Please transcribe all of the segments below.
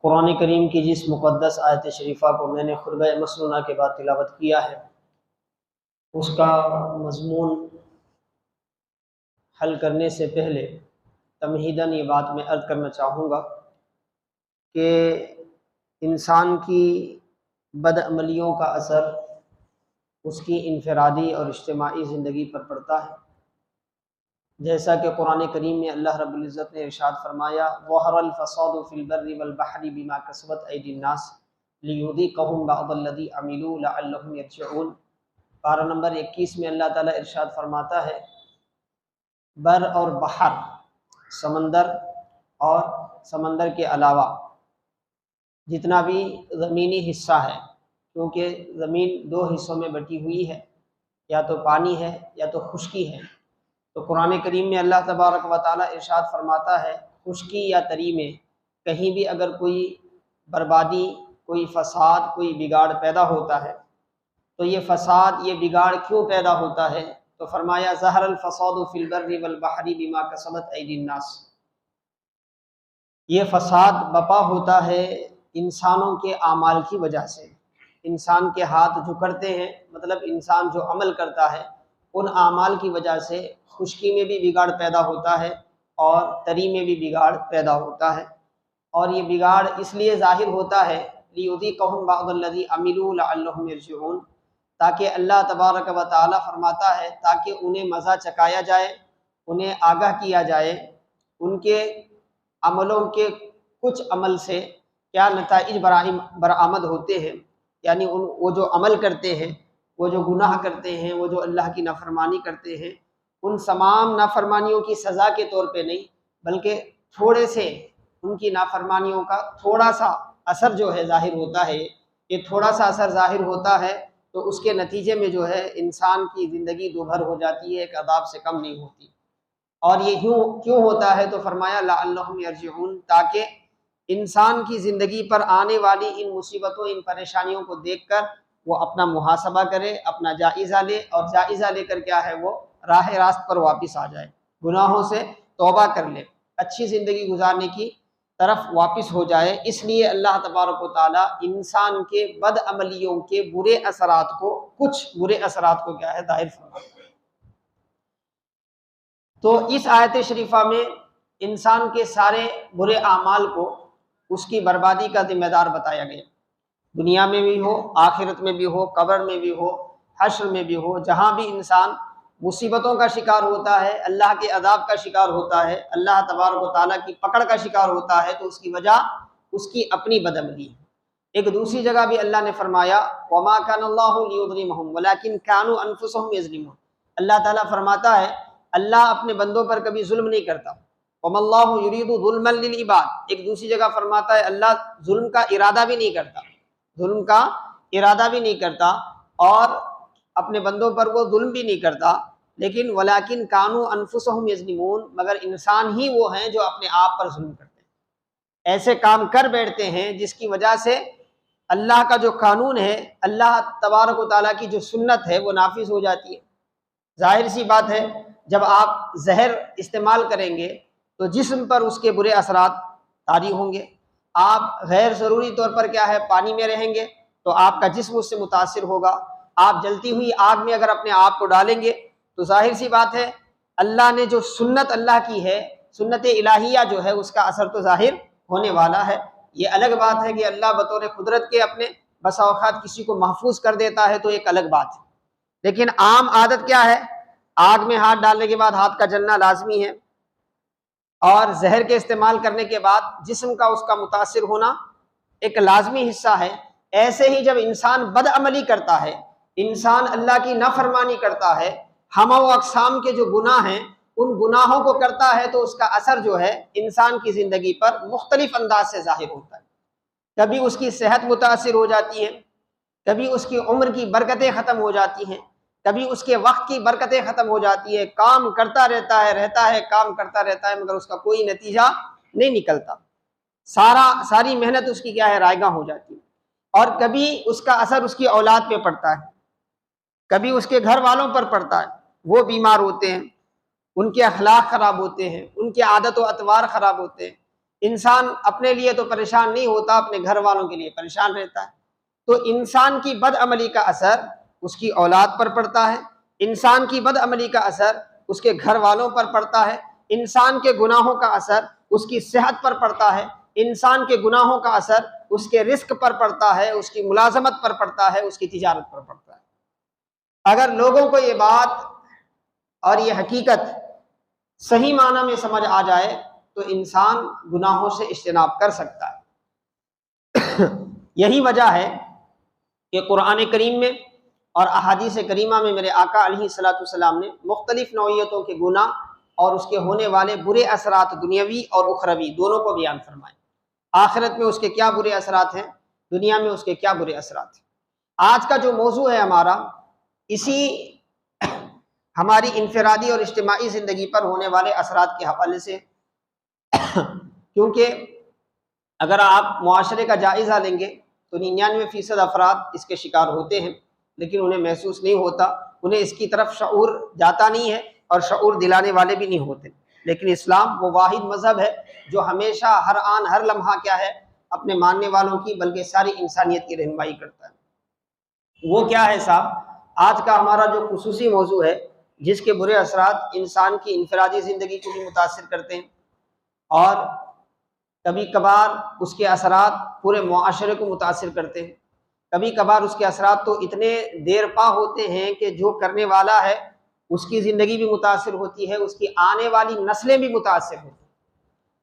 قرآن کریم کی جس مقدس آیت شریفہ کو میں نے خطبہ مسنونہ کے بعد تلاوت کیا ہے، اس کا مضمون حل کرنے سے پہلے تمہیداً یہ بات میں عرض کرنا چاہوں گا کہ انسان کی بدعملیوں کا اثر اس کی انفرادی اور اجتماعی زندگی پر پڑتا ہے، جیسا کہ قرآن کریم میں اللہ رب العزت نے ارشاد فرمایا ظہر الفساد فی البر والبحر بما کسبت ایدی الناس لیذیقہم بعض الذی عملوا لعلہم یرجعون۔ پارہ نمبر 21 میں اللہ تعالیٰ ارشاد فرماتا ہے بر اور بحر، سمندر اور سمندر کے علاوہ جتنا بھی زمینی حصہ ہے، کیونکہ زمین دو حصوں میں بٹی ہوئی ہے، یا تو پانی ہے یا تو خشکی ہے، تو قرآن کریم میں اللہ تبارک و تعالیٰ ارشاد فرماتا ہے خشکی یا تری میں کہیں بھی اگر کوئی بربادی، کوئی فساد، کوئی بگاڑ پیدا ہوتا ہے تو یہ فساد، یہ بگاڑ کیوں پیدا ہوتا ہے؟ تو فرمایا ظہر الفساد فی البر والبحر بما کسبت ایدی الناس، یہ فساد بپا ہوتا ہے انسانوں کے اعمال کی وجہ سے۔ انسان کے ہاتھ جو کرتے ہیں، مطلب انسان جو عمل کرتا ہے، ان اعمال کی وجہ سے خشکی میں بھی بگاڑ پیدا ہوتا ہے اور تری میں بھی بگاڑ پیدا ہوتا ہے، اور یہ بگاڑ اس لیے ظاہر ہوتا ہے لیذیقہم بعض الذی عملوا لعلہم یرجعون، تاکہ اللہ تبارک و تعالیٰ فرماتا ہے تاکہ انہیں مزہ چکایا جائے، انہیں آگاہ کیا جائے ان کے عملوں کے کچھ عمل سے کیا نتائج برآمد ہوتے ہیں، یعنی وہ جو عمل کرتے ہیں، وہ جو گناہ کرتے ہیں، وہ جو اللہ کی نافرمانی کرتے ہیں، ان تمام نافرمانیوں کی سزا کے طور پہ نہیں، بلکہ تھوڑے سے ان کی نافرمانیوں کا تھوڑا سا اثر جو ہے ظاہر ہوتا ہے، یہ تھوڑا سا اثر ظاہر ہوتا ہے تو اس کے نتیجے میں جو ہے انسان کی زندگی دوبھر ہو جاتی ہے، ایک عذاب سے کم نہیں ہوتی۔ اور یہ کیوں ہوتا ہے؟ تو فرمایا لعلہم یرجعون، تاکہ انسان کی زندگی پر آنے والی ان مصیبتوں، ان پریشانیوں کو دیکھ کر وہ اپنا محاسبہ کرے، اپنا جائزہ لے، اور جائزہ لے کر کیا ہے، وہ راہ راست پر واپس آ جائے، گناہوں سے توبہ کر لے، اچھی زندگی گزارنے کی طرف واپس ہو جائے۔ اس لیے اللہ تبارک و تعالیٰ انسان کے بد عملیوں کے برے اثرات کو، کچھ برے اثرات کو کیا ہے، ظاہر فرماتا ہے۔ تو اس آیت شریفہ میں انسان کے سارے برے اعمال کو اس کی بربادی کا ذمہ دار بتایا گیا، دنیا میں بھی ہو، آخرت میں بھی ہو، قبر میں بھی ہو، حشر میں بھی ہو، جہاں بھی انسان مصیبتوں کا شکار ہوتا ہے، اللہ کے عذاب کا شکار ہوتا ہے، اللہ تبارک و تعالیٰ کی پکڑ کا شکار ہوتا ہے، تو اس کی وجہ اس کی اپنی بدعملی ہے۔ ایک دوسری جگہ بھی اللہ نے فرمایا وَمَا كَانَ اللَّهُ لِيُظْلِمَهُمْ وَلَكِنْ كَانُوا أَنفُسَهُمْ يَظْلِمُونَ، اللہ تعالیٰ فرماتا ہے اللہ اپنے بندوں پر کبھی ظلم نہیں کرتا، وَمَا اللَّهُ يُرِيدُ ظُلْمًا لِلْعِبَادِ، ایک دوسری جگہ فرماتا ہے اللہ ظلم کا ارادہ بھی نہیں کرتا، ظلم کا ارادہ بھی نہیں کرتا، اور اپنے بندوں پر وہ ظلم بھی نہیں کرتا، لیکن وَلَكِنْ كَانُوا أَنفُسَهُمْ يَظْلِمُونَ، مگر انسان ہی وہ ہیں جو اپنے آپ پر ظلم کرتے ہیں، ایسے کام کر بیٹھتے ہیں جس کی وجہ سے اللہ کا جو قانون ہے، اللہ تبارک و تعالیٰ کی جو سنت ہے، وہ نافذ ہو جاتی ہے۔ ظاہر سی بات ہے جب آپ زہر استعمال کریں گے تو جسم پر اس کے برے اثرات طاری ہوں گے، آپ غیر ضروری طور پر کیا ہے پانی میں رہیں گے تو آپ کا جسم اس سے متاثر ہوگا، آپ جلتی ہوئی آگ میں اگر اپنے آپ کو ڈالیں گے تو ظاہر سی بات ہے اللہ نے جو سنت اللہ کی ہے، سنت الہیہ جو ہے، اس کا اثر تو ظاہر ہونے والا ہے۔ یہ الگ بات ہے کہ اللہ بطور قدرت کے اپنے بسا اوقات کسی کو محفوظ کر دیتا ہے، تو ایک الگ بات ہے، لیکن عام عادت کیا ہے، آگ میں ہاتھ ڈالنے کے بعد ہاتھ کا جلنا لازمی ہے، اور زہر کے استعمال کرنے کے بعد جسم کا اس کا متاثر ہونا ایک لازمی حصہ ہے۔ ایسے ہی جب انسان بد عملی کرتا ہے، انسان اللہ کی نافرمانی کرتا ہے، ہم و اقسام کے جو گناہ ہیں ان گناہوں کو کرتا ہے، تو اس کا اثر جو ہے انسان کی زندگی پر مختلف انداز سے ظاہر ہوتا ہے۔ کبھی اس کی صحت متاثر ہو جاتی ہے، کبھی اس کی عمر کی برکتیں ختم ہو جاتی ہیں، کبھی اس کے وقت کی برکتیں ختم ہو جاتی ہے، کام کرتا رہتا ہے کام کرتا رہتا ہے، مگر اس کا کوئی نتیجہ نہیں نکلتا، ساری محنت اس کی کیا ہے، رائگاں ہو جاتی ہے۔ اور کبھی اس کا اثر اس کی اولاد پہ پڑتا ہے، کبھی اس کے گھر والوں پر پڑتا ہے، وہ بیمار ہوتے ہیں، ان کے اخلاق خراب ہوتے ہیں، ان کے عادت و اطوار خراب ہوتے ہیں، انسان اپنے لیے تو پریشان نہیں ہوتا، اپنے گھر والوں کے لیے پریشان رہتا ہے۔ تو انسان کی بد عملی کا اثر اس کی اولاد پر پڑتا ہے، انسان کی بد عملی کا اثر اس کے گھر والوں پر پڑتا ہے، انسان کے گناہوں کا اثر اس کی صحت پر پڑتا ہے، انسان کے گناہوں کا اثر اس کے رزق پر پڑتا ہے، اس کی ملازمت پر پڑتا ہے، اس کی تجارت پر پڑتا ہے۔ اگر لوگوں کو یہ بات اور یہ حقیقت صحیح معنی میں سمجھ آ جائے تو انسان گناہوں سے اجتناب کر سکتا ہے۔ یہی وجہ ہے کہ قرآن کریم میں اور احادیث کریمہ میں میرے آقا علیہ الصلوۃ والسلام نے مختلف نوعیتوں کے گناہ اور اس کے ہونے والے برے اثرات دنیاوی اور اخروی دونوں کو بیان فرمائے۔ آخرت میں اس کے کیا برے اثرات ہیں، دنیا میں اس کے کیا برے اثرات ہیں۔ آج کا جو موضوع ہے ہمارا، اسی ہماری انفرادی اور اجتماعی زندگی پر ہونے والے اثرات کے حوالے سے، کیونکہ اگر آپ معاشرے کا جائزہ لیں گے تو 99% افراد اس کے شکار ہوتے ہیں، لیکن انہیں محسوس نہیں ہوتا، انہیں اس کی طرف شعور جاتا نہیں ہے اور شعور دلانے والے بھی نہیں ہوتے۔ لیکن اسلام وہ واحد مذہب ہے جو ہمیشہ ہر آن ہر لمحہ کیا ہے، اپنے ماننے والوں کی بلکہ ساری انسانیت کی رہنمائی کرتا ہے۔ وہ کیا ہے صاحب؟ آج کا ہمارا جو خصوصی موضوع ہے، جس کے برے اثرات انسان کی انفرادی زندگی کو بھی متاثر کرتے ہیں اور کبھی کبھار اس کے اثرات پورے معاشرے کو متاثر کرتے ہیں، کبھی کبھار اس کے اثرات تو اتنے دیر پا ہوتے ہیں کہ جو کرنے والا ہے اس کی زندگی بھی متاثر ہوتی ہے، اس کی آنے والی نسلیں بھی متاثر ہوتی ہیں،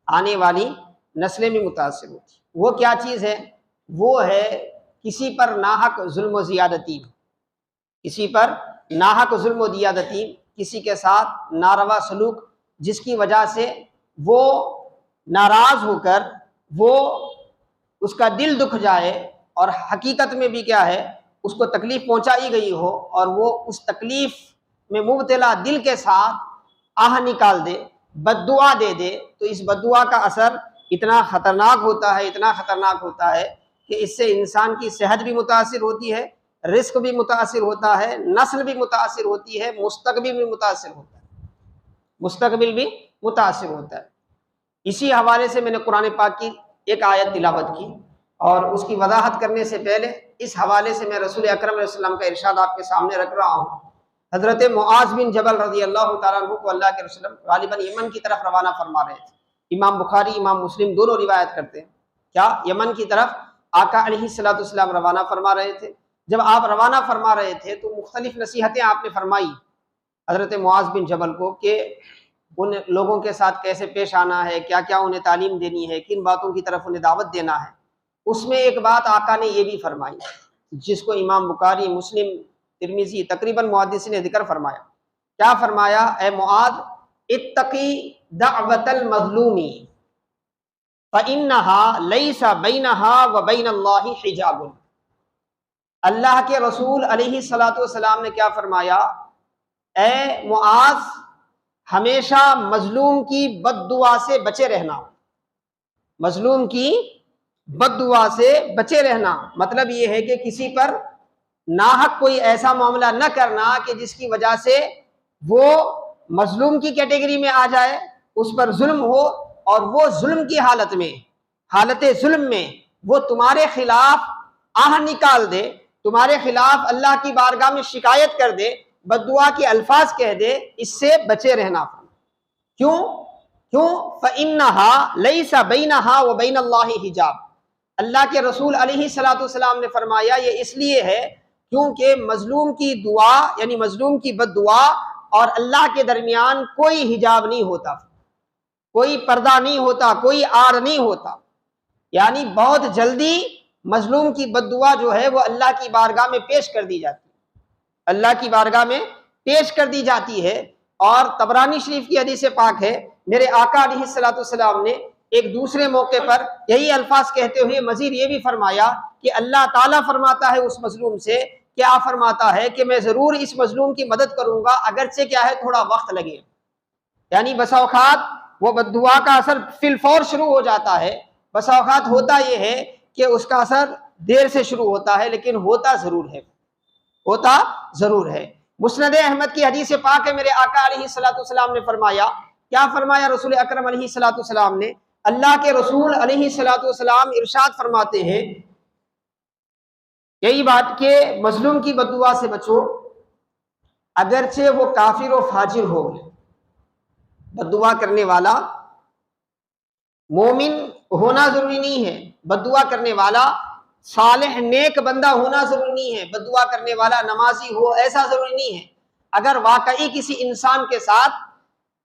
آنے والی نسلیں بھی متاثر ہوتی ہیں۔ وہ کیا چیز ہے؟ وہ ہے کسی پر ناحق ظلم و زیادتی، کسی پر ناحق ظلم و زیادتی، کسی کے ساتھ ناروا سلوک، جس کی وجہ سے وہ ناراض ہو کر وہ اس کا دل دکھ جائے اور حقیقت میں بھی کیا ہے، اس کو تکلیف پہنچائی گئی ہو اور وہ اس تکلیف میں مبتلا دل کے ساتھ آہ نکال دے، بد دعا دے دے، تو اس بد دعا کا اثر اتنا خطرناک ہوتا ہے، اتنا خطرناک ہوتا ہے کہ اس سے انسان کی صحت بھی متاثر ہوتی ہے، رزق بھی متاثر ہوتا ہے، نسل بھی متاثر ہوتی ہے، مستقبل بھی متاثر ہوتا ہے، مستقبل بھی متاثر ہوتا ہے۔ اسی حوالے سے میں نے قرآن پاک کی ایک آیت تلاوت کی، اور اس کی وضاحت کرنے سے پہلے اس حوالے سے میں رسول اکرم علیہ السلام کا ارشاد آپ کے سامنے رکھ رہا ہوں۔ حضرت معاذ بن جبل رضی اللہ تعالیٰ عنہ کو اللہ کے رسول غالباً یمن کی طرف روانہ فرما رہے تھے۔ امام بخاری، امام مسلم دونوں روایت کرتے ہیں، کیا یمن کی طرف آقا علیہ الصلوۃ والسلام روانہ فرما رہے تھے۔ جب آپ روانہ فرما رہے تھے تو مختلف نصیحتیں آپ نے فرمائی حضرت معاذ بن جبل کو کہ ان لوگوں کے ساتھ کیسے پیش آنا ہے، کیا کیا انہیں تعلیم دینی ہے، کن باتوں کی طرف انہیں دعوت دینا ہے۔ اس میں ایک بات آقا نے یہ بھی فرمائی جس کو امام بخاری، مسلم، ترمذی تقریباً محدثین نے ذکر فرمایا۔ کیا فرمایا؟ اے معاذ، اتقی دعوت المظلوم فإنها ليس بينها وبين الله حجاب۔ اللہ کے رسول علیہ الصلوۃ والسلام نے کیا فرمایا؟ اے معاذ، ہمیشہ مظلوم کی بد دعا سے بچے رہنا، مظلوم کی بد دعا سے بچے رہنا۔ مطلب یہ ہے کہ کسی پر ناحق کوئی ایسا معاملہ نہ کرنا کہ جس کی وجہ سے وہ مظلوم کی کیٹیگری میں آ جائے، اس پر ظلم ہو اور وہ ظلم کی حالت میں، حالت ظلم میں وہ تمہارے خلاف آہ نکال دے، تمہارے خلاف اللہ کی بارگاہ میں شکایت کر دے، بد دعا کے الفاظ کہہ دے، اس سے بچے رہنا۔ کیوں؟ فَإِنَّهَا لَيْسَ بَيْنَهَا وَبَيْنَ اللَّهِ حجاب۔ اللہ کے رسول علیہ الصلوۃ والسلام نے فرمایا یہ اس لیے ہے کیونکہ مظلوم کی دعا یعنی مظلوم کی بد دعا اور اللہ کے درمیان کوئی حجاب نہیں ہوتا، کوئی پردہ نہیں ہوتا، کوئی آڑ نہیں ہوتا، یعنی بہت جلدی مظلوم کی بد دعا جو ہے وہ اللہ کی بارگاہ میں پیش کر دی جاتی ہے، اللہ کی بارگاہ میں پیش کر دی جاتی ہے۔ اور طبرانی شریف کی حدیث پاک ہے، میرے آقا علیہ الصلوۃ والسلام نے ایک دوسرے موقع پر یہی الفاظ کہتے ہوئے مزید یہ بھی فرمایا کہ اللہ تعالیٰ فرماتا ہے اس مظلوم سے، کیا فرماتا ہے کہ میں ضرور اس مظلوم کی مدد کروں گا، اگرچہ کیا ہے تھوڑا وقت لگے۔ یعنی بسا اوقات وہ بد دعا کا اثر فی الفور شروع ہو جاتا ہے، بسا اوقات ہوتا یہ ہے کہ اس کا اثر دیر سے شروع ہوتا ہے، لیکن ہوتا ضرور ہے، ہوتا ضرور ہے۔ مسند احمد کی حدیث پاک ہے، میرے آقا علیہ الصلوۃ والسلام نے فرمایا، کیا فرمایا رسول اکرم علیہ الصلوۃ والسلام نے؟ اللہ کے رسول علیہ الصلوۃ والسلام ارشاد فرماتے ہیں یہی بات کہ مظلوم کی بد دعا سے بچو، اگرچہ وہ کافر و فاجر ہو۔ بد دعا کرنے والا مومن ہونا ضروری نہیں ہے، بد دعا کرنے والا صالح نیک بندہ ہونا ضروری نہیں ہے، بد دعا کرنے والا نمازی ہو ایسا ضروری نہیں ہے۔ اگر واقعی کسی انسان کے ساتھ،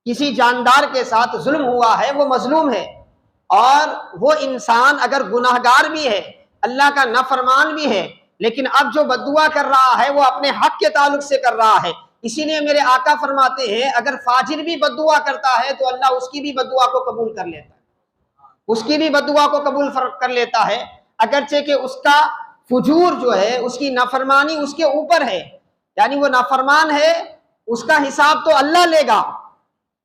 کسی جاندار کے ساتھ ظلم ہوا ہے، وہ مظلوم ہے، اور وہ انسان اگر گناہگار بھی ہے، اللہ کا نافرمان بھی ہے، لیکن اب جو بد دعا کر رہا ہے وہ اپنے حق کے تعلق سے کر رہا ہے۔ اسی لیے میرے آقا فرماتے ہیں اگر فاجر بھی بد دعا کرتا ہے تو اللہ اس کی بھی بد دعا کو قبول کر لیتا ہے، اس کی بھی بد دعا کو قبول کر لیتا ہے، اگرچہ کہ اس کا فجور جو ہے، اس کی نافرمانی اس کے اوپر ہے، یعنی وہ نافرمان ہے، اس کا حساب تو اللہ لے گا،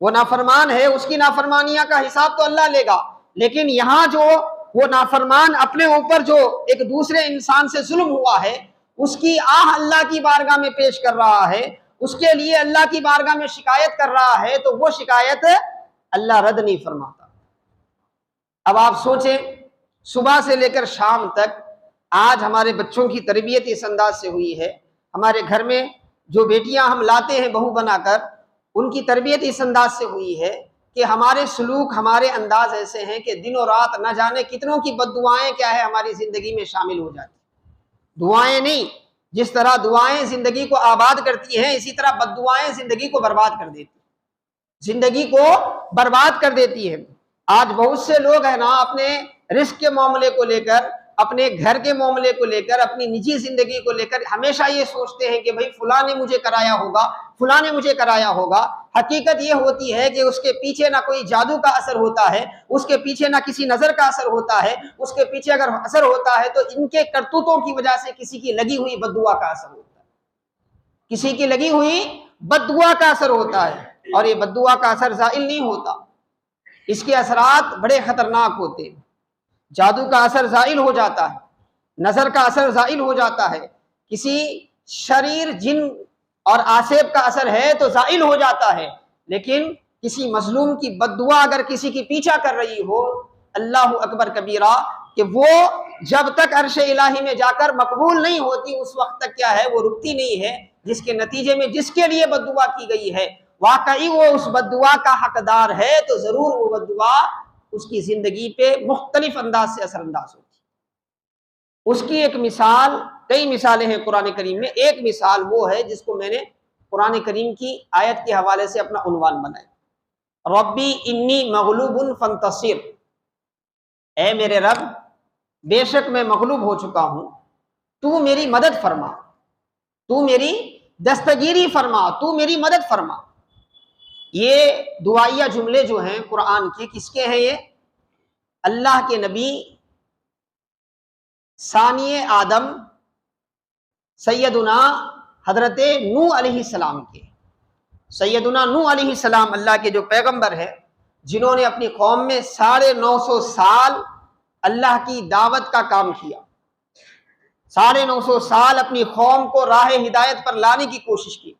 وہ نافرمان ہے، اس کی نافرمانیاں کا حساب تو اللہ لے گا، لیکن یہاں جو وہ نافرمان اپنے اوپر جو ایک دوسرے انسان سے ظلم ہوا ہے، اس کی آہ اللہ کی بارگاہ میں پیش کر رہا ہے، اس کے لیے اللہ کی بارگاہ میں شکایت کر رہا ہے، تو وہ شکایت اللہ رد نہیں فرماتا۔ اب آپ سوچیں صبح سے لے کر شام تک آج ہمارے بچوں کی تربیت اس انداز سے ہوئی ہے، ہمارے گھر میں جو بیٹیاں ہم لاتے ہیں بہو بنا کر، ان کی تربیت اس انداز سے ہوئی ہے کہ ہمارے سلوک، ہمارے انداز ایسے ہیں کہ دن و رات نہ جانے کتنوں کی بد دعائیں کیا ہے ہماری زندگی میں شامل ہو جاتی۔ دعائیں نہیں، جس طرح دعائیں زندگی کو آباد کرتی ہیں، اسی طرح بد دعائیں زندگی کو برباد کر دیتی ہیں، زندگی کو برباد کر دیتی ہے۔ آج بہت سے لوگ ہیں نا اپنے رزق کے معاملے کو لے کر، اپنے گھر کے معاملے کو لے کر، اپنی نجی زندگی کو لے کر ہمیشہ یہ سوچتے ہیں کہ بھئی فلاں نے مجھے کرایا ہوگا، فلاں نے مجھے کرایا ہوگا۔ حقیقت یہ ہوتی ہے کہ اس کے پیچھے نہ کوئی جادو کا اثر ہوتا ہے، اس کے پیچھے نہ کسی نظر کا اثر ہوتا ہے، اس کے پیچھے اگر اثر ہوتا ہے تو ان کے کرتوتوں کی وجہ سے کسی کی لگی ہوئی بد دعا کا اثر ہوتا ہے، کسی کی لگی ہوئی بد دعا کا اثر ہوتا ہے، اور یہ بد دعا کا اثر زائل نہیں ہوتا، اس کے اثرات بڑے خطرناک ہوتے ہیں۔ جادو کا اثر زائل ہو جاتا ہے، نظر کا اثر زائل ہو جاتا ہے، کسی شریر جن اور آسیب کا اثر ہے تو زائل ہو جاتا ہے، لیکن کسی مظلوم کی بد دعا اگر کسی کی پیچھا کر رہی ہو، اللہ اکبر کبیرہ، کہ وہ جب تک عرش الہی میں جا کر مقبول نہیں ہوتی اس وقت تک کیا ہے وہ رکتی نہیں ہے، جس کے نتیجے میں جس کے لیے بد دعا کی گئی ہے واقعی وہ اس بد دعا کا حقدار ہے، تو ضرور وہ بد دعا اس کی زندگی پہ مختلف انداز سے اثر انداز ہوتی ہے۔ اس کی ایک مثال، کئی مثالیں ہیں قرآن کریم میں، ایک مثال وہ ہے جس کو میں نے قرآن کریم کی آیت کے حوالے سے اپنا عنوان بنایا، ربی انی مغلوب فانتصر، اے میرے رب بے شک میں مغلوب ہو چکا ہوں، تو میری مدد فرما، تو میری دستگیری فرما، تو میری مدد فرما۔ یہ دعائیہ جملے جو ہیں قرآن کے کس کے ہیں؟ یہ اللہ کے نبی ثانی آدم سیدنا حضرت نوح علیہ السلام کے، سیدنا نوح علیہ السلام اللہ کے جو پیغمبر ہیں، جنہوں نے اپنی قوم میں 950 سال اللہ کی دعوت کا کام کیا، 950 سال اپنی قوم کو راہ ہدایت پر لانے کی کوشش کی،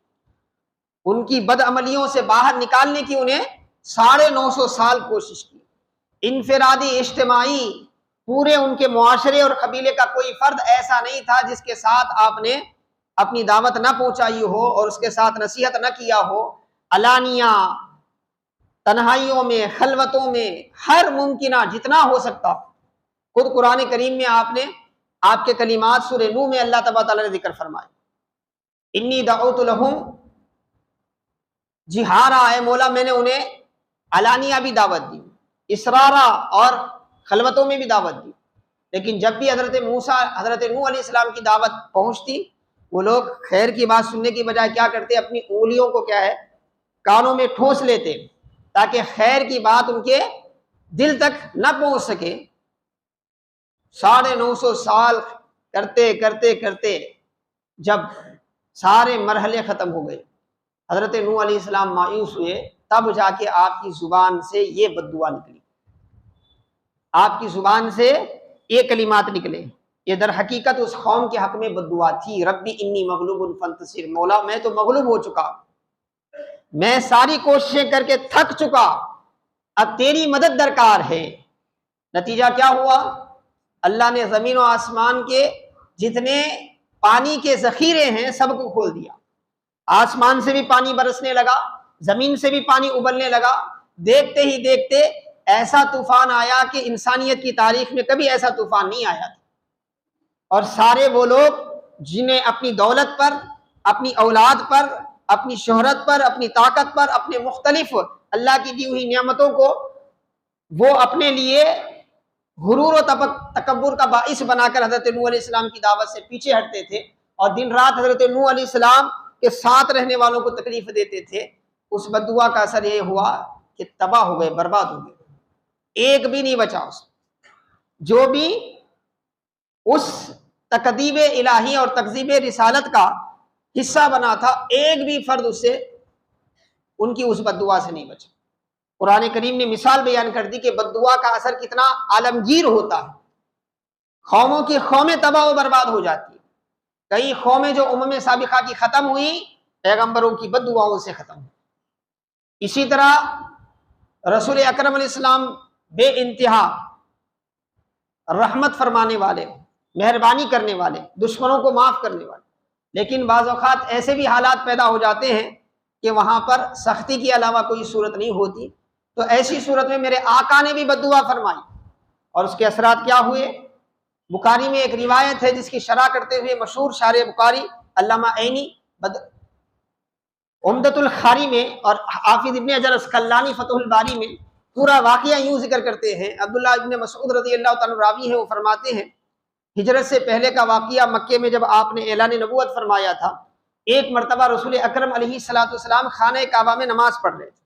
ان کی بد عملیوں سے باہر نکالنے کی انہیں 950 سال کوشش کی، انفرادی اجتماعی پورے ان کے معاشرے اور قبیلے کا کوئی فرد ایسا نہیں تھا جس کے ساتھ آپ نے اپنی دعوت نہ پہنچائی ہو اور اس کے ساتھ نصیحت نہ کیا ہو، علانیہ، تنہائیوں میں، خلوتوں میں، ہر ممکنہ جتنا ہو سکتا۔ خود قرآن کریم میں آپ کے کلمات سورہ نوح میں اللہ تبارک تعالیٰ نے ذکر فرمائے، انی دعوت لہم جہارا، اے مولا میں نے انہیں علانیہ بھی دعوت دی، اسرارا اور خلوتوں میں بھی دعوت دی، لیکن جب بھی حضرت نوح علیہ السلام کی دعوت پہنچتی، وہ لوگ خیر کی بات سننے کی بجائے کیا کرتے؟ اپنی انگلیوں کو کیا ہے کانوں میں ٹھوس لیتے تاکہ خیر کی بات ان کے دل تک نہ پہنچ سکے۔ 950 سال کرتے کرتے کرتے جب سارے مرحلے ختم ہو گئے، حضرت نوح علیہ السلام مایوس ہوئے، تب جا کے آپ کی زبان سے یہ بد دعا نکلی، آپ کی زبان سے یہ کلمات نکلے، یہ در حقیقت اس قوم کے حق میں بد دعا تھی، ربی انی مغلوب فانتصر، مولا میں تو مغلوب ہو چکا، میں ساری کوششیں کر کے تھک چکا، اب تیری مدد درکار ہے، نتیجہ کیا ہوا؟ اللہ نے زمین و آسمان کے جتنے پانی کے ذخیرے ہیں سب کو کھول دیا، آسمان سے بھی پانی برسنے لگا، زمین سے بھی پانی ابلنے لگا۔ دیکھتے ہی دیکھتے ایسا طوفان آیا کہ انسانیت کی تاریخ میں کبھی ایسا طوفان نہیں آیا تھا۔ اور سارے وہ لوگ جنہیں اپنی دولت پر، اپنی اولاد پر، اپنی شہرت پر، اپنی طاقت پر، اپنے مختلف اللہ کی دی ہوئی نعمتوں کو وہ اپنے لیے غرور و تکبر کا باعث بنا کر حضرت نوح علیہ السلام کی دعوت سے پیچھے ہٹتے تھے، اور دن رات حضرت نوح علیہ السلام کے ساتھ رہنے والوں کو تکلیف دیتے تھے، اس بد دعا کا اثر یہ ہوا کہ تباہ ہو گئے، برباد ہو گئے، ایک بھی نہیں بچا اس جو بھی اس تکذیب الہی اور تکذیب رسالت کا حصہ بنا تھا، ایک بھی فرد اس سے، ان کی اس بد دعا سے نہیں بچا۔ قرآن کریم نے مثال بیان کر دی کہ بد دعا کا اثر کتنا عالمگیر ہوتا ہے، قوموں کی قومیں تباہ و برباد ہو جاتی ہیں۔ کئی قومیں جو امم سابقہ کی ختم ہوئی، پیغمبروں کی بد دعاؤں سے ختم ہوئی۔ اسی طرح رسول اکرم علیہ السلام بے انتہا رحمت فرمانے والے، مہربانی کرنے والے، دشمنوں کو معاف کرنے والے، لیکن بعض اوقات ایسے بھی حالات پیدا ہو جاتے ہیں کہ وہاں پر سختی کے علاوہ کوئی صورت نہیں ہوتی، تو ایسی صورت میں میرے آقا نے بھی بد دعا فرمائی، اور اس کے اثرات کیا ہوئے؟ بخاری میں ایک روایت ہے جس کی شرح کرتے ہوئے مشہور شارح بخاری علامہ عینی عمدۃ القاری میں اور حافظ ابن حجر اسقلانی فتح الباری میں پورا واقعہ یوں ذکر کرتے ہیں۔ عبداللہ ابن مسعود رضی اللہ تعالیٰ راوی ہیں، وہ فرماتے ہیں ہجرت سے پہلے کا واقعہ، مکے میں جب آپ نے اعلان نبوت فرمایا تھا، ایک مرتبہ رسول اکرم علیہ الصلوۃ والسلام خانہ کعبہ میں نماز پڑھ رہے تھے،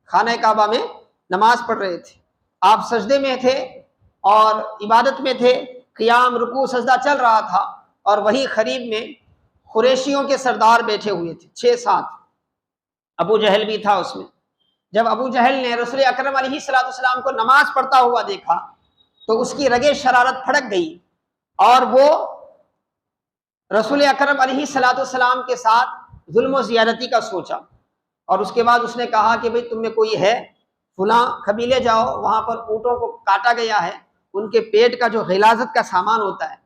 خانہ کعبہ میں نماز پڑھ رہے تھے، آپ سجدے میں تھے اور عبادت میں تھے، قیام رکوع سجدہ چل رہا تھا، اور وہی قریب میں قریشیوں کے سردار بیٹھے ہوئے تھے 6-7، ابو جہل بھی تھا اس میں۔ جب ابو جہل نے رسول اکرم علیہ الصلوۃ والسلام کو نماز پڑھتا ہوا دیکھا تو اس کی رگیں شرارت پھڑک گئی، اور وہ رسول اکرم علیہ الصلوۃ والسلام کے ساتھ ظلم و زیادتی کا سوچا، اور اس کے بعد اس نے کہا کہ بھئی تم میں کوئی ہے، فلاں قبیلے جاؤ، وہاں پر اونٹوں کو کاٹا گیا ہے، ان کے پیٹ کا جو غلاظت کا سامان ہوتا ہے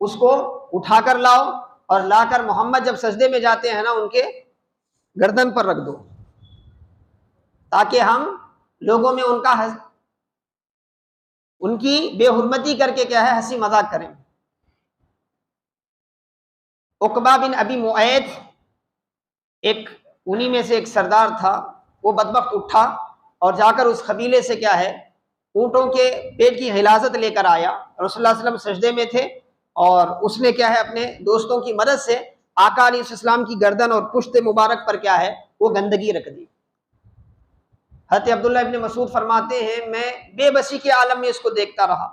اس کو اٹھا کر لاؤ، اور لا کر محمد جب سجدے میں جاتے ہیں نا ان کے گردن پر رکھ دو، تاکہ ہم لوگوں میں ان کی بے حرمتی کر کے کیا ہے ہنسی مذاق کریں۔ عقبہ بن ابی معیط ایک انہی میں سے ایک سردار تھا، وہ بدبخت اٹھا اور جا کر اس قبیلے سے کیا ہے اونٹوں کے پیٹ کی غلاظت لے کر آیا۔ رسول اللہ صلی اللہ علیہ وسلم سجدے میں تھے، اور اس نے کیا ہے اپنے دوستوں کی مدد سے آقا علیہ السلام کی گردن اور پشت مبارک پر کیا ہے وہ گندگی رکھ دی۔ حضرت عبداللہ ابن مسعود فرماتے ہیں میں بے بسی کے عالم میں اس کو دیکھتا رہا۔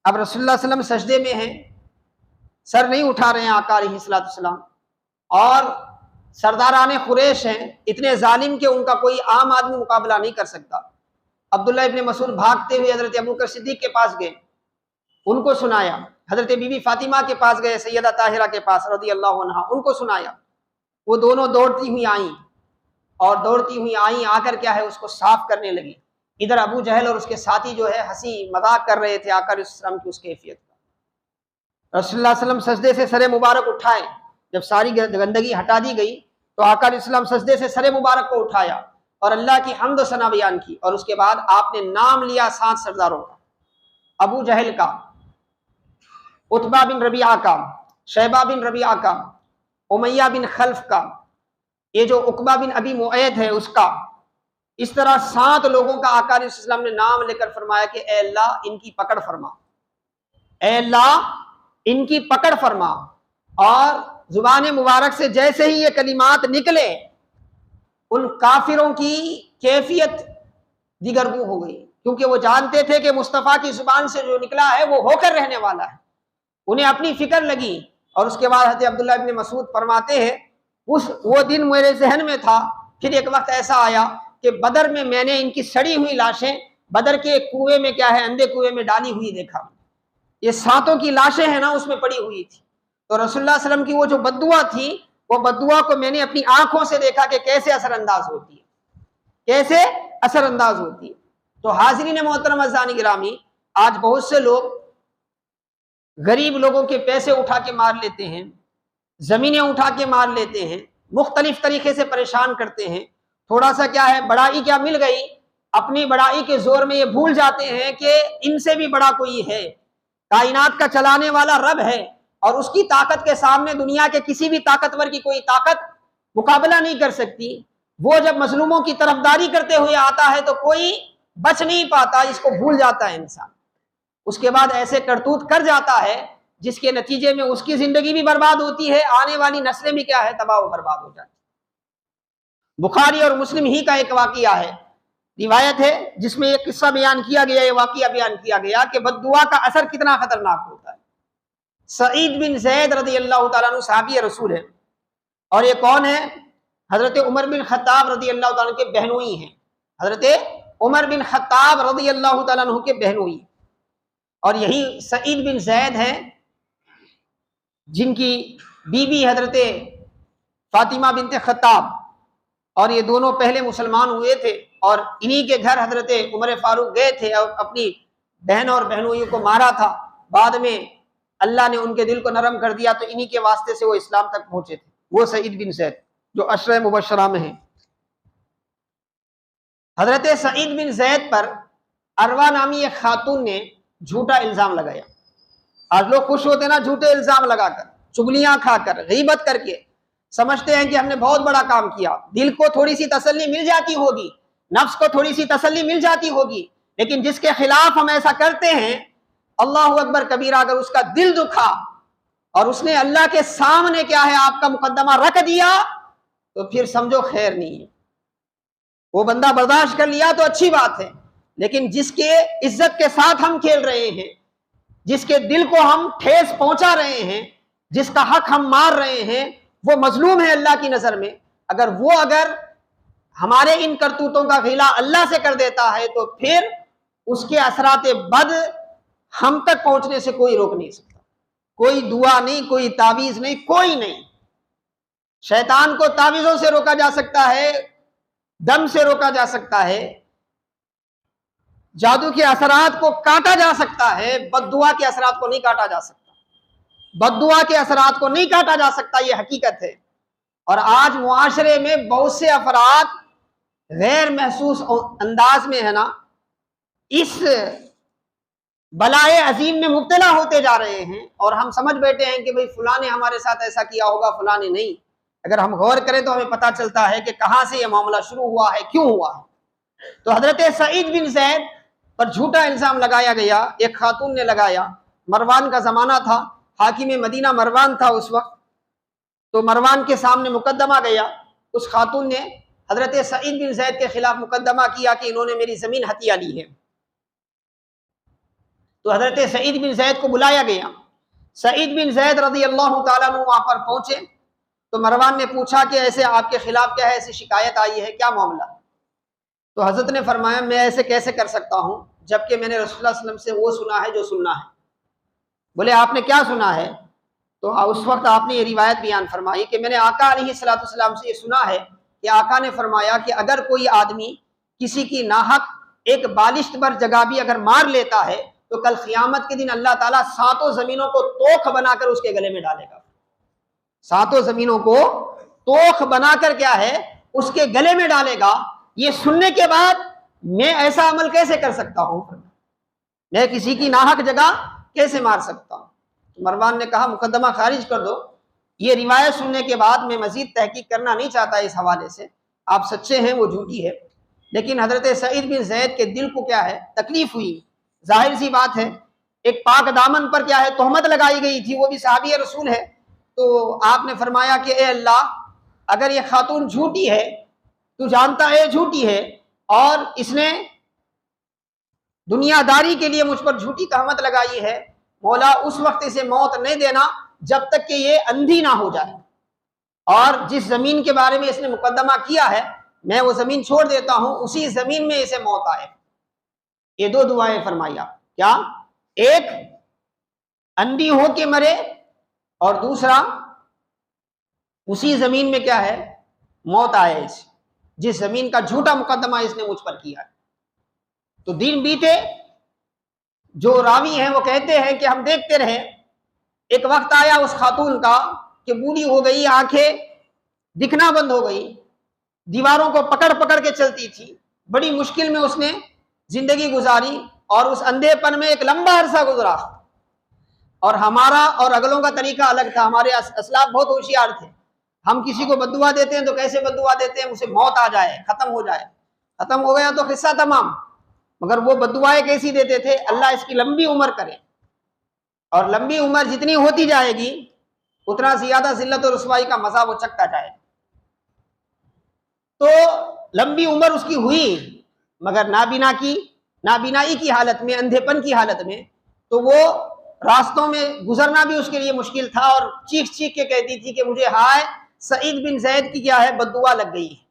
اب رسول اللہ صلی اللہ علیہ وسلم سجدے میں ہیں، سر نہیں اٹھا رہے ہیں آقا علیہ السلام، اور سرداران قریش ہیں اتنے ظالم کہ ان کا کوئی عام آدمی مقابلہ نہیں کر سکتا۔ عبداللہ ابن مسعود بھاگتے ہوئے حضرت ابوبکر صدیق کے پاس گئے، ان کو سنایا، حضرت بی بی فاطمہ کے پاس گئے، سیدہ طاہرہ کے پاس رضی اللہ عنہا، ان کو سنایا۔ وہ دونوں دوڑتی ہوئی آئیں، اور دوڑتی ہوئی آئیں آ کر کیا ہے اس کو صاف کرنے لگی۔ ادھر ابو جہل اور اس کے ساتھی جو ہے ہنسی مذاق کر رہے تھے آقا علیہ السلام کی اس کیفیت کا۔ رسول اللہ صلی اللہ علیہ وسلم سجدے سے سر مبارک اٹھائے، جب ساری گندگی ہٹا دی گئی تو آقا علیہ السلام سجدے سے سر مبارک کو اٹھایا اور اللہ کی حمد و ثنا بیان کی، اور اس کے بعد آپ نے نام لیا 7 سرداروں کا، ابو جہل کا، عتبہ بن ربیعہ کا، شیبہ بن ربیعہ کا، امیہ بن خلف کا، یہ جو عقبہ بن ابی معیط ہے اس کا، اس طرح 7 لوگوں کا آقا علیہ السلام نے نام لے کر فرمایا کہ اے اللہ ان کی پکڑ فرما، اے اللہ ان کی پکڑ فرما۔ اور زبان مبارک سے جیسے ہی یہ کلمات نکلے ان کافروں کی کیفیت دیگرگوں ہو گئی، کیونکہ وہ جانتے تھے کہ مصطفیٰ کی زبان سے جو نکلا ہے وہ ہو کر رہنے والا ہے، انہیں اپنی فکر لگی۔ اور اس کے بعد حضرت عبداللہ ابن مسعود فرماتے ہیں وہ دن میرے ذہن میں تھا، پھر ایک وقت ایسا آیا کہ بدر میں میں نے ان کی سڑی ہوئی لاشیں بدر کے کنویں میں کیا ہے اندھے کنویں میں ڈالی ہوئی دیکھا، یہ 7 کی لاشیں ہیں نا اس میں پڑی ہوئی تھی۔ تو رسول اللہ صلی اللہ علیہ وسلم کی وہ جو بد دعا تھی، وہ بد دعا کو میں نے اپنی آنکھوں سے دیکھا کہ کیسے اثر انداز ہوتی ہے، کیسے اثر انداز ہوتی ہے۔ تو حاضرین محترم عزیزان گرامی، آج بہت سے لوگ غریب لوگوں کے پیسے اٹھا کے مار لیتے ہیں، زمینیں اٹھا کے مار لیتے ہیں، مختلف طریقے سے پریشان کرتے ہیں۔ تھوڑا سا کیا ہے، بڑائی کیا مل گئی، اپنی بڑائی کے زور میں یہ بھول جاتے ہیں کہ ان سے بھی بڑا کوئی ہے، کائنات کا چلانے والا رب ہے، اور اس کی طاقت کے سامنے دنیا کے کسی بھی طاقتور کی کوئی طاقت مقابلہ نہیں کر سکتی۔ وہ جب مظلوموں کی طرفداری کرتے ہوئے آتا ہے تو کوئی بچ نہیں پاتا، اس کو بھول جاتا ہے انسان، اس کے بعد ایسے کرتوت کر جاتا ہے جس کے نتیجے میں اس کی زندگی بھی برباد ہوتی ہے، آنے والی نسلیں بھی کیا ہے، تباہ و برباد ہو جاتی۔ بخاری اور مسلم ہی کا ایک واقعہ ہے، روایت ہے جس میں ایک قصہ بیان کیا گیا، یہ واقعہ بیان کیا گیا کہ بد دعا کا اثر کتنا خطرناک ہوتا ہے۔ سعید بن زید رضی اللہ تعالیٰ عنہ صحابی رسول ہے، اور یہ کون ہے؟ حضرت عمر بن خطاب رضی اللہ تعالیٰ عنہ کے بہنوئی ہیں، حضرت عمر بن خطاب رضی اللہ تعالیٰ عنہ کے بہنوئی، اور یہی سعید بن زید ہیں جن کی بیوی حضرت فاطمہ بنت خطاب، اور یہ دونوں پہلے مسلمان ہوئے تھے، اور انہی کے گھر حضرت عمر فاروق گئے تھے اور اپنی بہن اور بہنوئیوں کو مارا تھا۔ بعد میں اللہ نے ان کے دل کو نرم کر دیا تو انہی کے واسطے سے وہ اسلام تک پہنچے تھے، وہ سعید بن زید جو عشرہ مبشرہ میں ہیں۔ حضرت سعید بن زید پر اروا نامی ایک خاتون نے جھوٹا الزام لگایا۔ آج لوگ خوش ہوتے نا جھوٹے الزام لگا کر، چگلیاں کھا کر، غیبت کر کے، سمجھتے ہیں کہ ہم نے بہت بڑا کام کیا، دل کو تھوڑی سی تسلی مل جاتی ہوگی، نفس کو تھوڑی سی تسلی مل جاتی ہوگی، لیکن جس کے خلاف ہم ایسا کرتے ہیں، اللہ اکبر کبیرہ، اگر اس کا دل دکھا اور اس نے اللہ کے سامنے کیا ہے آپ کا مقدمہ رکھ دیا تو پھر سمجھو خیر نہیں ہے۔ وہ بندہ برداشت کر لیا تو اچھی بات ہے، لیکن جس کے عزت کے ساتھ ہم کھیل رہے ہیں، جس کے دل کو ہم ٹھیس پہنچا رہے ہیں، جس کا حق ہم مار رہے ہیں، وہ مظلوم ہے اللہ کی نظر میں، اگر ہمارے ان کرتوتوں کا غلا اللہ سے کر دیتا ہے تو پھر اس کے اثرات بد ہم تک پہنچنے سے کوئی روک نہیں سکتا، کوئی دعا نہیں، کوئی تعویذ نہیں، کوئی نہیں۔ شیطان کو تعویذوں سے روکا جا سکتا ہے، دم سے روکا جا سکتا ہے، جادو کے اثرات کو کاٹا جا سکتا ہے، بد دعا کے اثرات کو نہیں کاٹا جا سکتا، بد دعا کے اثرات کو نہیں کاٹا جا سکتا، یہ حقیقت ہے۔ اور آج معاشرے میں بہت سے افراد غیر محسوس انداز میں ہے نا اس بلائے عظیم میں مبتلا ہوتے جا رہے ہیں، اور ہم سمجھ بیٹھے ہیں کہ بھئی فلاں نے ہمارے ساتھ ایسا کیا ہوگا، فلاں نے نہیں۔ اگر ہم غور کریں تو ہمیں پتہ چلتا ہے کہ کہاں سے یہ معاملہ شروع ہوا ہے، کیوں ہوا ہے۔ تو حضرت سعید بن زید پر جھوٹا الزام لگایا گیا، ایک خاتون نے لگایا، مروان کا زمانہ تھا، حاکم مدینہ مروان تھا اس وقت، تو مروان کے سامنے مقدمہ گیا، اس خاتون نے حضرت سعید بن زید کے خلاف مقدمہ کیا کہ انہوں نے میری زمین ہتھیا لی ہے۔ تو حضرت سعید بن زید کو بلایا گیا، سعید بن زید رضی اللہ تعالیٰ عنہ وہاں پر پہنچے تو مروان نے پوچھا کہ ایسے آپ کے خلاف کیا ہے، ایسی شکایت آئی ہے، کیا معاملہ؟ تو حضرت نے فرمایا میں ایسے کیسے کر سکتا ہوں جبکہ میں نے رسول اللہ صلی اللہ علیہ وسلم سے وہ سنا ہے جو سننا ہے۔ بولے آپ نے کیا سنا ہے؟ تو اس وقت آپ نے یہ روایت بیان فرمائی کہ میں نے آقا علیہ الصلوۃ والسلام سے یہ سنا ہے کہ آقا نے فرمایا کہ اگر کوئی آدمی کسی کی ناحق ایک بالشت پر جگہ بھی اگر مار لیتا ہے تو کل قیامت کے دن اللہ تعالیٰ ساتوں زمینوں کو توخ بنا کر اس کے گلے میں ڈالے گا، ساتوں زمینوں کو توخ بنا کر کیا ہے اس کے گلے میں ڈالے گا۔ یہ سننے کے بعد میں ایسا عمل کیسے کر سکتا ہوں، میں کسی کی ناحق جگہ کیسے مار سکتا ہوں؟ مروان نے کہا مقدمہ خارج کر دو، یہ روایت سننے کے بعد میں مزید تحقیق کرنا نہیں چاہتا اس حوالے سے، آپ سچے ہیں وہ جھوٹی ہے۔ لیکن حضرت سعید بن زید کے دل کو کیا ہے تکلیف ہوئی، ظاہر سی بات ہے، ایک پاک دامن پر کیا ہے تہمت لگائی گئی تھی، وہ بھی صحابی رسول ہے۔ تو آپ نے فرمایا کہ اے اللہ اگر یہ خاتون جھوٹی ہے، تو جانتا ہے جھوٹی ہے، اور اس نے دنیا داری کے لیے مجھ پر جھوٹی تہمت لگائی ہے، مولا اس وقت اسے موت نہیں دینا جب تک کہ یہ اندھی نہ ہو جائے، اور جس زمین کے بارے میں اس نے مقدمہ کیا ہے میں وہ زمین چھوڑ دیتا ہوں، اسی زمین میں اسے موت آئے۔ یہ دو دعائیں فرمائی آپ، کیا؟ ایک اندھی ہو کے مرے، اور دوسرا اسی زمین میں کیا ہے موت آئے اس، جس زمین کا جھوٹا مقدمہ اس نے مجھ پر کیا ہے۔ تو دن بیتے، جو راوی ہیں وہ کہتے ہیں کہ ہم دیکھتے رہے، ایک وقت آیا اس خاتون کا کہ بوڑھی ہو گئی، آنکھیں دکھنا بند ہو گئی، دیواروں کو پکڑ پکڑ کے چلتی تھی، بڑی مشکل میں اس نے زندگی گزاری، اور اس اندھے پن میں ایک لمبا عرصہ گزرا۔ اور ہمارا اور اگلوں کا طریقہ الگ تھا، ہمارے اسلاف بہت ہوشیار تھے، ہم کسی کو بد دعا دیتے ہیں تو کیسے بد دعا دیتے ہیں؟ اسے موت آ جائے، ختم ہو جائے، ختم ہو گیا تو قصہ تمام۔ مگر وہ بد دعائیں کیسی دیتے تھے؟ اللہ اس کی لمبی عمر کرے، اور لمبی عمر جتنی ہوتی جائے گی اتنا زیادہ ذلت و رسوائی کا مزہ وہ چکھتا جائے۔ تو لمبی عمر اس کی ہوئی، مگر نابینائی کی حالت میں، اندھے پن کی حالت میں، تو وہ راستوں میں گزرنا بھی اس کے لیے مشکل تھا، اور چیخ چیخ کے کہتی تھی کہ مجھے ہائے سعید بن زید کی کیا ہے بد دعا لگ گئی ہے،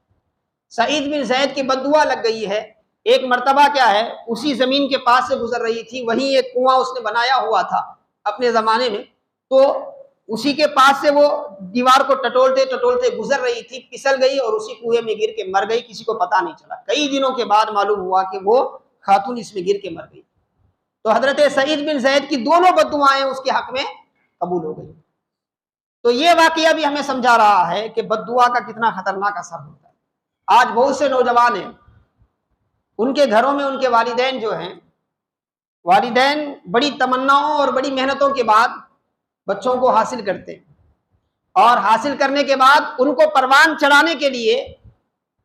سعید بن زید کی بد دعا لگ گئی ہے۔ ایک مرتبہ کیا ہے، اسی زمین کے پاس سے گزر رہی تھی، وہیں ایک کنواں اس نے بنایا ہوا تھا اپنے زمانے میں، تو اسی کے پاس سے وہ دیوار کو ٹٹولتے ٹٹولتے گزر رہی تھی، پھسل گئی اور اسی کنویں میں گر کے مر گئی، کسی کو پتہ نہیں چلا۔ کئی دنوں کے بعد معلوم ہوا کہ وہ خاتون اس میں گر کے مر گئی۔ تو حضرت سعید بن زید کی دونوں بد دعائیں اس کے حق میں قبول ہو گئی۔ تو یہ واقعہ بھی ہمیں سمجھا رہا ہے کہ بد دعا کا کتنا خطرناک اثر ہوتا ہے۔ آج بہت سے نوجوان ہیں، ان کے گھروں میں ان کے والدین جو ہیں، والدین بڑی تمناؤں اور بڑی محنتوں کے بعد بچوں کو حاصل کرتے ہیں، اور حاصل کرنے کے بعد ان کو پروان چڑھانے کے لیے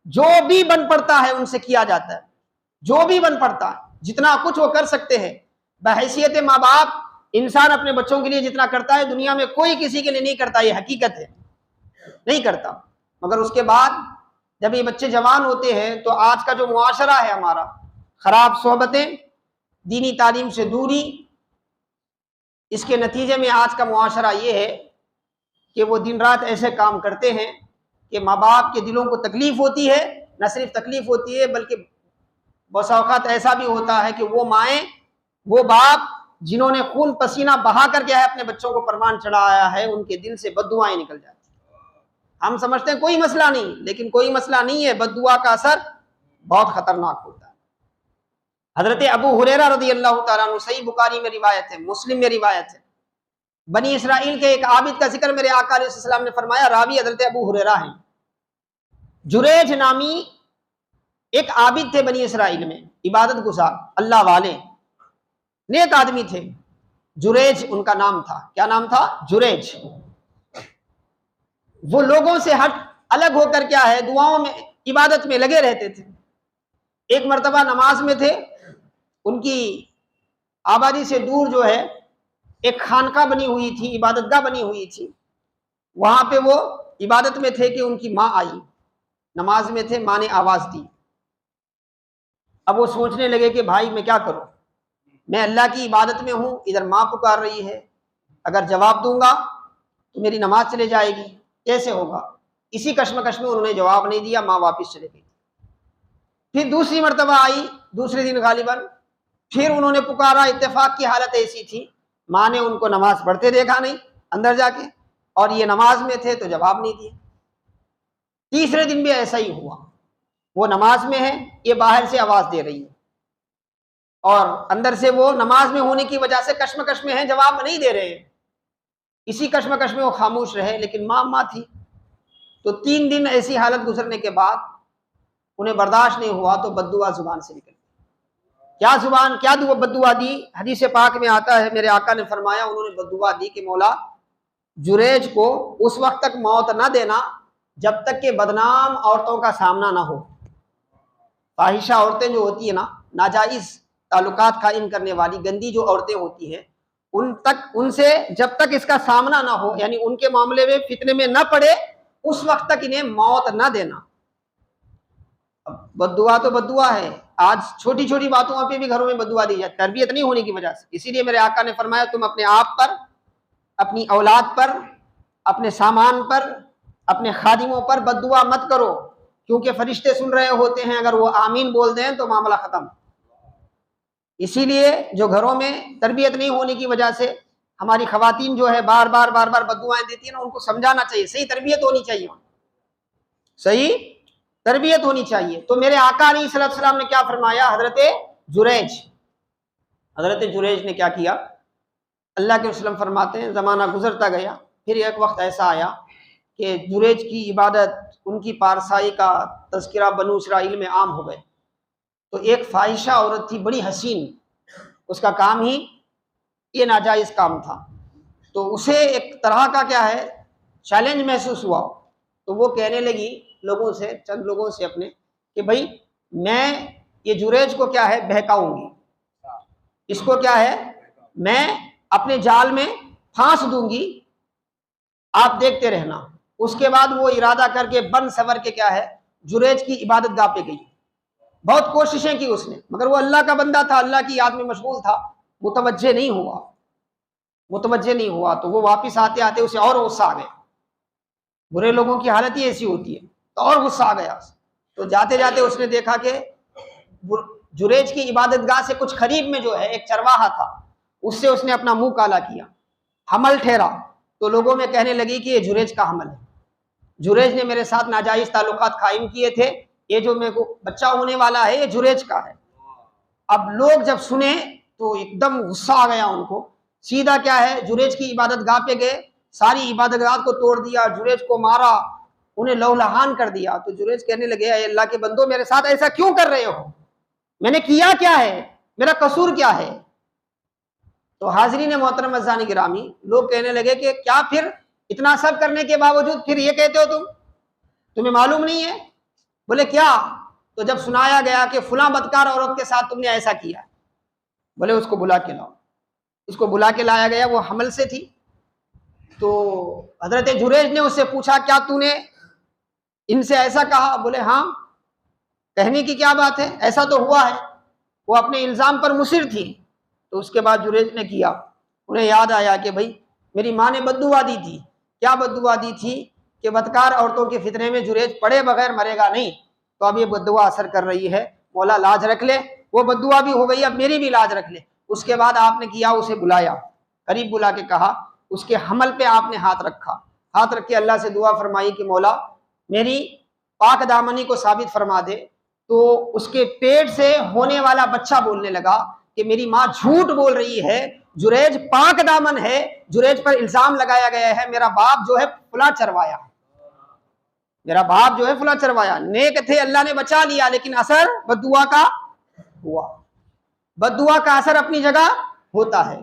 جو بھی بن پڑتا ہے ان سے کیا جاتا ہے، جو بھی بن پڑتا ہے، جتنا کچھ وہ کر سکتے ہیں بحیثیت ماں باپ۔ انسان اپنے بچوں کے لیے جتنا کرتا ہے دنیا میں کوئی کسی کے لیے نہیں کرتا، یہ حقیقت ہے، نہیں کرتا۔ مگر اس کے بعد جب یہ بچے جوان ہوتے ہیں تو آج کا جو معاشرہ ہے ہمارا، خراب صحبتیں، دینی تعلیم سے دوری، اس کے نتیجے میں آج کا معاشرہ یہ ہے کہ وہ دن رات ایسے کام کرتے ہیں کہ ماں باپ کے دلوں کو تکلیف ہوتی ہے، نہ صرف تکلیف ہوتی ہے بلکہ بسا اوقات ایسا بھی ہوتا ہے کہ وہ مائیں، وہ باپ جنہوں نے خون پسینہ بہا کر کے اپنے بچوں کو پروان چڑھایا ہے، ان کے دل سے بد دعائیں نکل جاتی ہیں۔ ہم سمجھتے ہیں کوئی مسئلہ نہیں، لیکن کوئی مسئلہ نہیں ہے، بد دعا کا اثر بہت خطرناک ہوتا ہے۔ حضرت ابو ہریرہ رضی اللہ تعالیٰ عنہ، صحیح بخاری میں روایت ہے، مسلم میں روایت ہے، بنی اسرائیل کے ایک عابد کا ذکر میرے آقا علیہ السلام نے فرمایا، راوی حضرت ابو ہریرہ ہیں۔ جریج نامی ایک عابد تھے بنی اسرائیل میں، عبادت گزار، اللہ والے، نیک آدمی تھے، جریج ان کا نام تھا۔ کیا نام تھا؟ جریج۔ وہ لوگوں سے ہٹ الگ ہو کر کیا ہے، دعاؤں میں، عبادت میں لگے رہتے تھے۔ ایک مرتبہ نماز میں تھے، ان کی آبادی سے دور جو ہے ایک خانقاہ بنی ہوئی تھی، عبادت گاہ بنی ہوئی تھی، وہاں پہ وہ عبادت میں تھے کہ ان کی ماں آئی، نماز میں تھے، ماں نے آواز دی۔ اب وہ سوچنے لگے کہ بھائی میں کیا کروں، میں اللہ کی عبادت میں ہوں، ادھر ماں پکار رہی ہے، اگر جواب دوں گا تو میری نماز چلے جائے گی، کیسے ہوگا؟ اسی کشمکش میں انہوں نے جواب نہیں دیا، ماں واپس چلے گئی۔ پھر دوسری مرتبہ آئی، دوسرے دن غالباً، پھر انہوں نے پکارا، اتفاق کی حالت ایسی تھی، ماں نے ان کو نماز پڑھتے دیکھا نہیں اندر جا کے، اور یہ نماز میں تھے تو جواب نہیں دیا۔ تیسرے دن بھی ایسا ہی ہوا، وہ نماز میں ہے، یہ باہر سے آواز دے رہی ہے، اور اندر سے وہ نماز میں ہونے کی وجہ سے کشمکش میں ہیں، جواب نہیں دے رہے ہیں۔ اسی کشمکش میں وہ خاموش رہے، لیکن ماں تھی۔ تو 3 دن ایسی حالت گزرنے کے بعد انہیں برداشت نہیں ہوا تو بد دعا زبان سے نکل، کیا بد دعا دی؟ حدیث پاک میں آتا ہے، میرے آقا نے فرمایا، انہوں نے بد دعا دی کہ مولا جریج کو اس وقت تک موت نہ دینا جب تک کہ بدنام عورتوں کا سامنا نہ ہو۔ فاحشہ عورتیں جو ہوتی ہیں نا، ناجائز تعلقات قائم کرنے والی گندی جو عورتیں ہوتی ہیں، ان سے جب تک اس کا سامنا نہ ہو، یعنی ان کے معاملے میں فتنے میں نہ پڑے، اس وقت تک انہیں موت نہ دینا۔ بد دعا تو بد دعا ہے، آج چھوٹی چھوٹی باتوں پہ بھی گھروں میں بد دعا دی جاتی، تربیت نہیں ہونے کی وجہ سے۔ اسی لیے میرے آقا نے فرمایا، تم اپنے آپ پر، اپنی اولاد پر، اپنے سامان پر، اپنے خادموں پر بد دعا مت کرو، کیونکہ فرشتے سن رہے ہوتے ہیں، اگر وہ آمین بول دیں تو معاملہ ختم۔ اسی لیے جو گھروں میں تربیت نہیں ہونے کی وجہ سے ہماری خواتین جو ہے بار بار بد دعائیں دیتی ہیں نا، ان کو سمجھانا چاہیے، صحیح تربیت ہونی چاہیے، صحیح تربیت ہونی چاہیے۔ تو میرے آقا علیہ السلام نے کیا فرمایا؟ حضرت جریج حضرت جریج نے کیا کیا؟ اللہ کے وسلم فرماتے ہیں زمانہ گزرتا گیا، پھر ایک وقت ایسا آیا کہ جریج کی عبادت، ان کی پارسائی کا تذکرہ بنو اسرائیل میں عام ہو گئے۔ تو ایک فاحشہ عورت تھی بڑی حسین، اس کا کام ہی یہ ناجائز کام تھا، تو اسے ایک طرح کا کیا ہے چیلنج محسوس ہوا، تو وہ کہنے لگی لوگوں سے، چند لوگوں سے اپنے، کہ بھائی میں یہ جریج کو کیا ہے بہکاؤں گی، اس کو کیا ہے میں اپنے جال میں پھانس دوں گی، آپ دیکھتے رہنا۔ اس کے بعد وہ ارادہ کر کے بن سور کے کیا ہے جریج کی عبادت گاہ پہ گئی، بہت کوششیں کی اس نے، مگر وہ اللہ کا بندہ تھا، اللہ کی یاد میں مشغول تھا، متوجہ نہیں ہوا، تو وہ واپس آتے آتے اسے اور غصہ آ گیا۔ برے لوگوں کی حالت ہی ایسی ہوتی ہے، تو اور غصہ آ گیا، تو جاتے جاتے اس نے دیکھا کہ جریج کی عبادت گاہ سے کچھ قریب میں جو ہے ایک چرواہا تھا، اس سے اس نے اپنا منہ کالا کیا، حمل ٹھہرا، تو لوگوں میں کہنے لگی کہ یہ جریج کا حمل ہے، جریج نے میرے ساتھ ناجائز تعلقات قائم کیے تھے، یہ جو میرے کو بچہ ہونے والا ہے یہ جریج کا ہے۔ اب لوگ جب سنے تو ایک دم غصہ آ گیا ان کو، سیدھا کیا ہے جریج کی عبادت گاہ پہ گئے، ساری عبادت گاہ کو توڑ دیا، جریج کو مارا، انہیں لہو لہان کر دیا۔ تو جریج کہنے لگے اے اللہ کے بندو میرے ساتھ ایسا کیوں کر رہے ہو، میں نے کیا کیا ہے، میرا قصور کیا ہے؟ تو حاضرین محترم عزیزان گرامی، لوگ کہنے لگے کہ کیا پھر اتنا سب کرنے کے باوجود پھر یہ کہتے ہو تمہیں معلوم نہیں ہے؟ بولے کیا؟ تو جب سنایا گیا کہ فلاں بدکار عورت کے ساتھ تم نے ایسا کیا، بولے اس کو بلا کے لاؤ۔ اس کو بلا کے لایا گیا، وہ حمل سے تھی، تو حضرت جریج نے اس سے پوچھا کیا تو نے ان سے ایسا کہا؟ بولے ہاں، کہنے کی کیا بات ہے، ایسا تو ہوا ہے۔ وہ اپنے الزام پر مصر تھی۔ تو اس کے بعد جریج نے کیا، انہیں یاد آیا کہ بھائی میری ماں نے بد دعا دی تھی، کیا بد دعا دی تھی کہ بدکار عورتوں کے فتنے میں جریج پڑے بغیر مرے گا نہیں، تو اب یہ بد دعا اثر کر رہی ہے، مولا لاج رکھ لے، وہ بد دعا بھی ہو گئی، اب میری بھی لاج رکھ لے۔ اس کے بعد آپ نے کیا، اسے بلایا، قریب بلا کے کہا، اس کے حمل پہ آپ نے ہاتھ رکھا، ہاتھ رکھ کے اللہ سے دعا فرمائی کہ مولا میری پاک دامنی کو ثابت فرما دے۔ تو اس کے پیٹ سے ہونے والا بچہ بولنے لگا کہ میری ماں جھوٹ بول رہی ہے، جریج پاک دامن ہے، جریج پر الزام لگایا گیا ہے، میرا باپ جو ہے فلاں چروایا، میرا باپ جو ہے فلاں چروایا، نیک تھے اللہ نے بچا لیا، لیکن اثر بد دعا کا ہوا۔ بد دعا کا اثر اپنی جگہ ہوتا ہے۔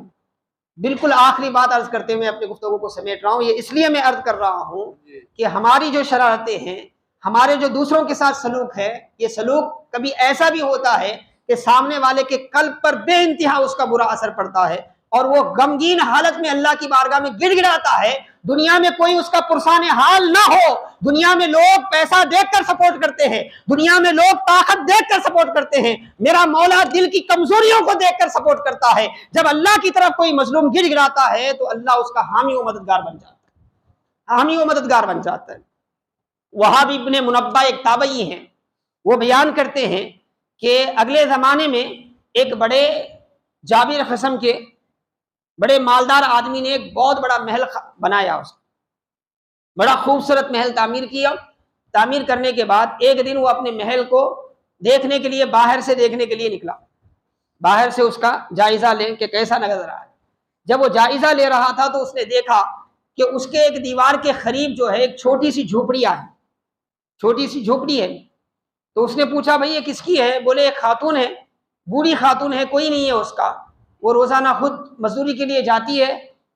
بالکل آخری بات عرض کرتے ہوئے اپنی گفتگو کو سمیٹ رہا ہوں، یہ اس لیے میں عرض کر رہا ہوں کہ ہماری جو شرارتیں ہیں، ہمارے جو دوسروں کے ساتھ سلوک ہے، یہ سلوک کبھی ایسا بھی ہوتا ہے کہ سامنے والے کے قلب پر بے انتہا اس کا برا اثر پڑتا ہے، اور وہ غمگین حالت میں اللہ کی بارگاہ میں گڑ گڑاتا ہے، دنیا میں کوئی اس کا پرسان حال نہ ہو، دنیا میں لوگ پیسہ دیکھ کر سپورٹ کرتے ہیں، دنیا میں لوگ طاقت دیکھ کر سپورٹ کرتے ہیں، میرا مولا دل کی کمزوریوں کو دیکھ کر سپورٹ کرتا ہے۔ جب اللہ کی طرف کوئی مظلوم گڑ گڑاتا ہے تو اللہ اس کا حامی و مددگار بن جاتا ہے، حامی و مددگار بن جاتا ہے۔ وہاب ابن منبہ ایک تابعی ہیں، وہ بیان کرتے ہیں کہ اگلے زمانے میں ایک بڑے جابر قسم کے بڑے مالدار آدمی نے ایک بہت بڑا محل بنایا، اس بڑا خوبصورت محل تعمیر کیا۔ تعمیر کرنے کے بعد ایک دن وہ اپنے محل کو دیکھنے کے لیے باہر سے دیکھنے کے لیے نکلا، باہر سے اس کا جائزہ لیں کہ کیسا نظر رہا ہے۔ جب وہ جائزہ لے رہا تھا تو اس نے دیکھا کہ اس کے ایک دیوار کے قریب جو ہے ایک چھوٹی سی جھوپڑیاں ہے، چھوٹی سی جھوپڑی ہے۔ تو اس نے پوچھا بھائی یہ کس کی ہے؟ بولے ایک خاتون ہے، بوڑھی خاتون ہے، کوئی نہیں ہے اس کا، وہ روزانہ خود مزدوری کے لیے جاتی ہے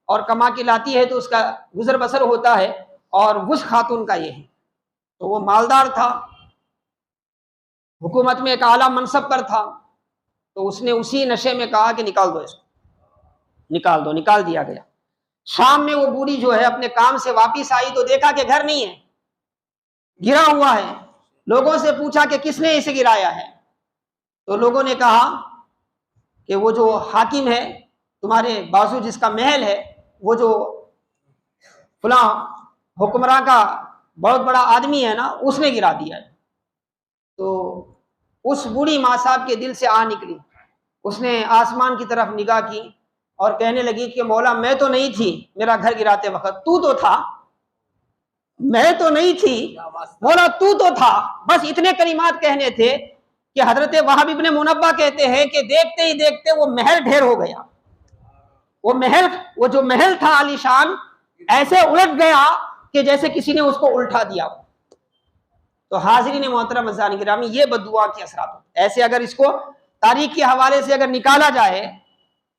اور کما کے لاتی ہے تو اس کا گزر بسر ہوتا ہے، اور اس خاتون کا یہ ہے۔ تو وہ مالدار تھا، حکومت میں ایک اعلیٰ منصب پر تھا، تو اس نے اسی نشے میں کہا کہ نکال دو اس کو، نکال دو۔ نکال دیا گیا۔ شام میں وہ بوڑھی جو ہے اپنے کام سے واپس آئی تو دیکھا کہ گھر نہیں ہے، گرا ہوا ہے۔ لوگوں سے پوچھا کہ کس نے اسے گرایا ہے؟ تو لوگوں نے کہا کہ وہ جو حاکم ہے تمہارے بازو، جس کا محل ہے، وہ جو فلاں حکمراں کا بہت بڑا آدمی ہے نا، اس نے گرا دیا ہے۔ تو اس بوڑھی ماں صاحب کے دل سے آ نکلی، اس نے آسمان کی طرف نگاہ کی اور کہنے لگی کہ مولا میں تو نہیں تھی میرا گھر گراتے وقت، تو تھا، میں تو نہیں تھی مولا، تو تھا۔ بس اتنے کلمات کہنے تھے کہ حضرت وہب ابن منبہ کہتے ہیں کہ دیکھتے ہی دیکھتے وہ محل ڈھیر ہو گیا، وہ جو محل تھا علی شان ایسے الٹ گیا کہ جیسے کسی نے اس کو الٹا دیا ہو۔ تو حاضرین محترم عزیزان گرامی، یہ بد دعا کے اثرات ہوتے ہیں۔ ایسے اگر اس کو تاریخ کے حوالے سے اگر نکالا جائے،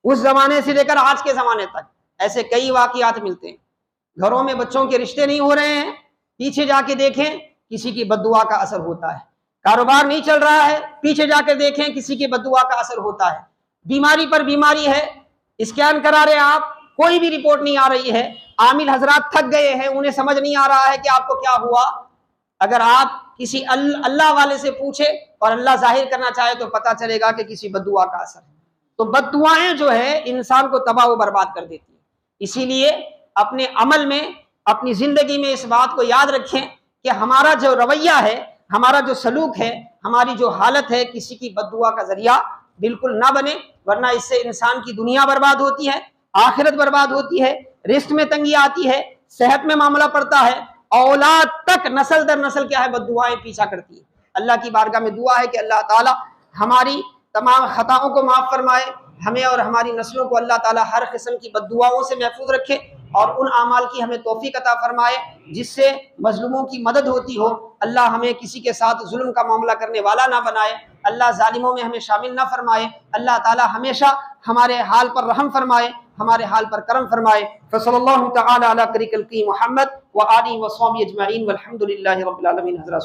اس زمانے سے لے کر آج کے زمانے تک ایسے کئی واقعات ملتے ہیں۔ گھروں میں بچوں کے رشتے نہیں ہو رہے ہیں، پیچھے جا کے دیکھیں کسی کی بد دعا کا اثر ہوتا ہے۔ کاروبار نہیں چل رہا ہے، پیچھے جا کے دیکھیں کسی کی بد دعا کا اثر ہوتا ہے۔ بیماری پر بیماری ہے، اسکین کرا رہے آپ، کوئی بھی رپورٹ نہیں آ رہی ہے، عامل حضرات تھک گئے ہیں، انہیں سمجھ نہیں آ رہا ہے کہ آپ کو کیا ہوا۔ اگر آپ کسی اللہ والے سے پوچھے اور اللہ ظاہر کرنا چاہے تو پتہ چلے گا کہ کسی بد دعا کا اثر ہے۔ تو بد دعائیں جو ہے انسان کو تباہ و برباد کر دیتی ہیں۔ اسی لیے اپنے عمل میں، اپنی زندگی میں اس بات کو یاد رکھیں کہ ہمارا جو رویہ ہے، ہمارا جو سلوک ہے، ہماری جو حالت ہے، کسی کی بد دعا کا ذریعہ بالکل نہ بنے، ورنہ اس سے انسان کی دنیا برباد ہوتی ہے، آخرت برباد ہوتی ہے، رزق میں تنگی آتی ہے، صحت میں معاملہ پڑتا ہے، اولاد تک نسل در نسل کیا ہے بد دعائیں پیچھا کرتی ہے۔ اللہ کی بارگاہ میں دعا ہے کہ اللہ تعالی ہماری تمام خطاؤں کو معاف فرمائے، ہمیں اور ہماری نسلوں کو اللہ تعالی ہر قسم کی بد دعاؤں سے محفوظ رکھے، اور ان اعمال کی ہمیں توفیق عطا فرمائے جس سے مظلوموں کی مدد ہوتی ہو۔ اللہ ہمیں کسی کے ساتھ ظلم کا معاملہ کرنے والا نہ بنائے، اللہ ظالموں میں ہمیں شامل نہ فرمائے، اللہ تعالی ہمیشہ ہمارے حال پر رحم فرمائے، ہمارے حال پر کرم فرمائے۔ فصلی اللہ تعالی علی خیر خلقہ محمد وآلہ وصحبہ اجمعین والحمد للہ رب العالمین۔ حضرات